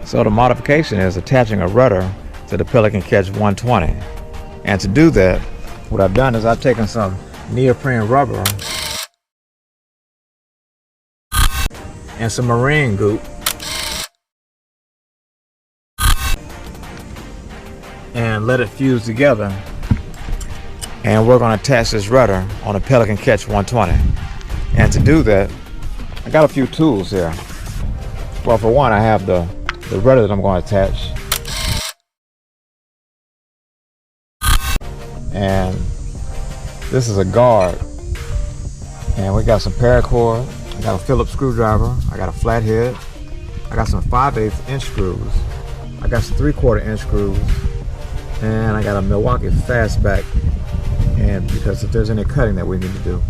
So the modification is attaching a rudder to the Pelican Catch 120. And to do that, what I've done is I've taken some neoprene rubber and some marine goop and let it fuse together, and we're going to attach this rudder on a Pelican Catch 120. And to do that, I got a few tools here. Well, for one, I have the rudder that I'm going to attach, and this is a guard, and we got some paracord. I got a Phillips screwdriver, I got a flathead, I got some 5/8 inch screws, I got some 3/4 inch screws, and I got a Milwaukee fastback, and because if there's any cutting that we need to do.